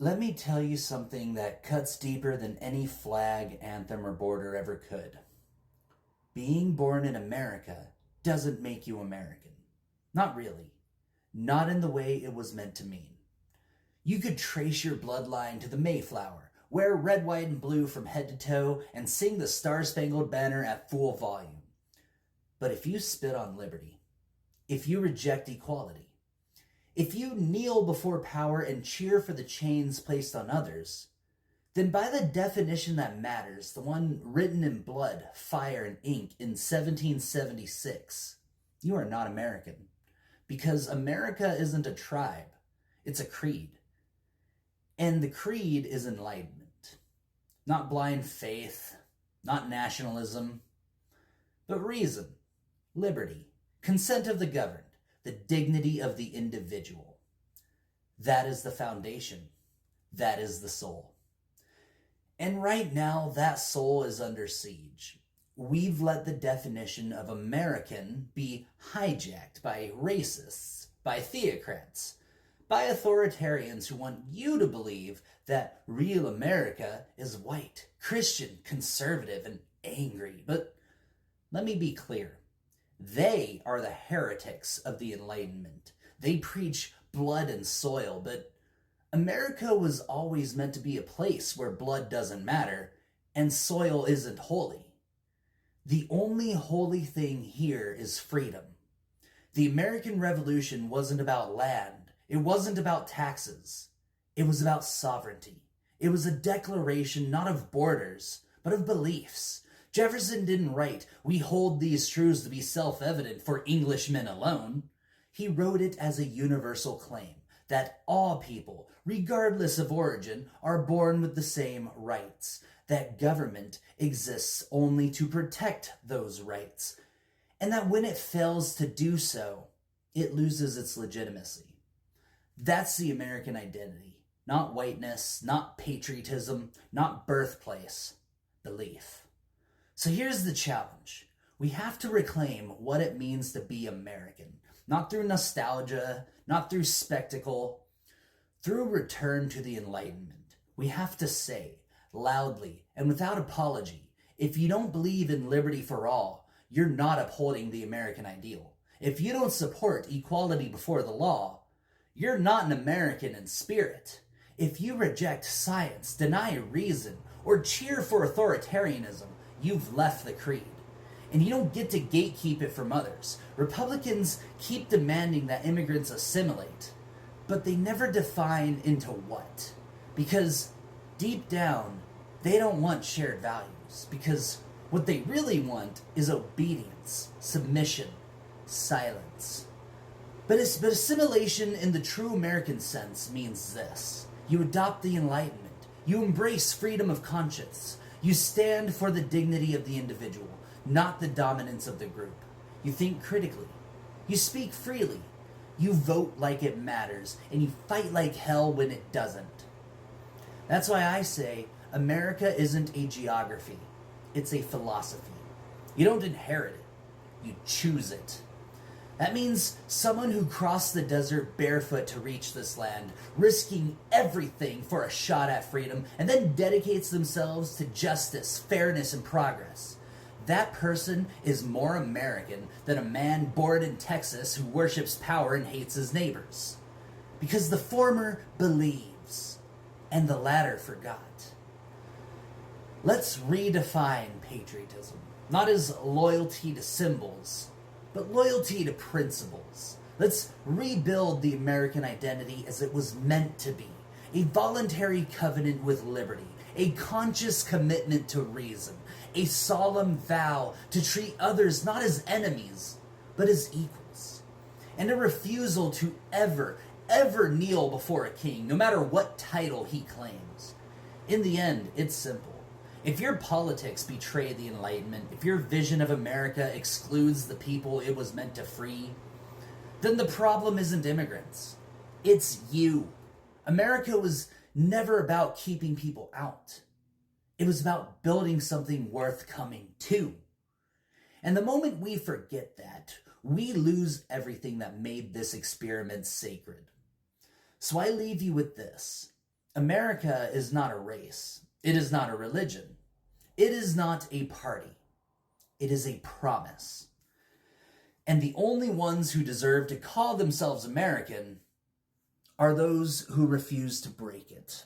Let me tell you something that cuts deeper than any flag, anthem, or border ever could. Being born in America doesn't make you American. Not really. Not in the way it was meant to mean. You could trace your bloodline to the Mayflower, wear red, white, and blue from head to toe, and sing the Star-Spangled Banner at full volume. But if you spit on liberty, if you reject equality, if you kneel before power and cheer for the chains placed on others, then by the definition that matters, the one written in blood, fire, and ink in 1776, you are not American. Because America isn't a tribe, it's a creed. And the creed is enlightenment. Not blind faith, not nationalism, but reason, liberty, consent of the governed, the dignity of the individual. That is the foundation. That is the soul. And right now, that soul is under siege. We've let the definition of American be hijacked by racists, by theocrats, by authoritarians who want you to believe that real America is white, Christian, conservative, and angry. But let me be clear. They are the heretics of the Enlightenment. They preach blood and soil, but America was always meant to be a place where blood doesn't matter and soil isn't holy. The only holy thing here is freedom. The American Revolution wasn't about land. It wasn't about taxes. It was about sovereignty. It was a declaration not of borders, but of beliefs. Jefferson didn't write, "We hold these truths to be self-evident for Englishmen alone." He wrote it as a universal claim that all people, regardless of origin, are born with the same rights, that government exists only to protect those rights, and that when it fails to do so, it loses its legitimacy. That's the American identity, not whiteness, not patriotism, not birthplace, belief. So here's the challenge. We have to reclaim what it means to be American, not through nostalgia, not through spectacle, through return to the Enlightenment. We have to say, loudly and without apology, if you don't believe in liberty for all, you're not upholding the American ideal. If you don't support equality before the law, you're not an American in spirit. If you reject science, deny reason, or cheer for authoritarianism, you've left the creed. And you don't get to gatekeep it from others. Republicans keep demanding that immigrants assimilate, but they never define into what. Because deep down, they don't want shared values. Because what they really want is obedience, submission, silence. But assimilation in the true American sense means this. You adopt the Enlightenment. You embrace freedom of conscience. You stand for the dignity of the individual, not the dominance of the group. You think critically. You speak freely. You vote like it matters, and you fight like hell when it doesn't. That's why I say America isn't a geography. It's a philosophy. You don't inherit it. You choose it. That means someone who crossed the desert barefoot to reach this land, risking everything for a shot at freedom, and then dedicates themselves to justice, fairness, and progress. That person is more American than a man born in Texas who worships power and hates his neighbors. Because the former believes, and the latter forgot. Let's redefine patriotism, not as loyalty to symbols, but loyalty to principles. Let's rebuild the American identity as it was meant to be. A voluntary covenant with liberty, a conscious commitment to reason, a solemn vow to treat others not as enemies, but as equals, and a refusal to ever kneel before a king, no matter what title he claims. In the end, it's simple. If your politics betray the Enlightenment, if your vision of America excludes the people it was meant to free, then the problem isn't immigrants. It's you. America was never about keeping people out. It was about building something worth coming to. And the moment we forget that, we lose everything that made this experiment sacred. So I leave you with this. America is not a race. It is not a religion. It is not a party. It is a promise. And the only ones who deserve to call themselves American are those who refuse to break it.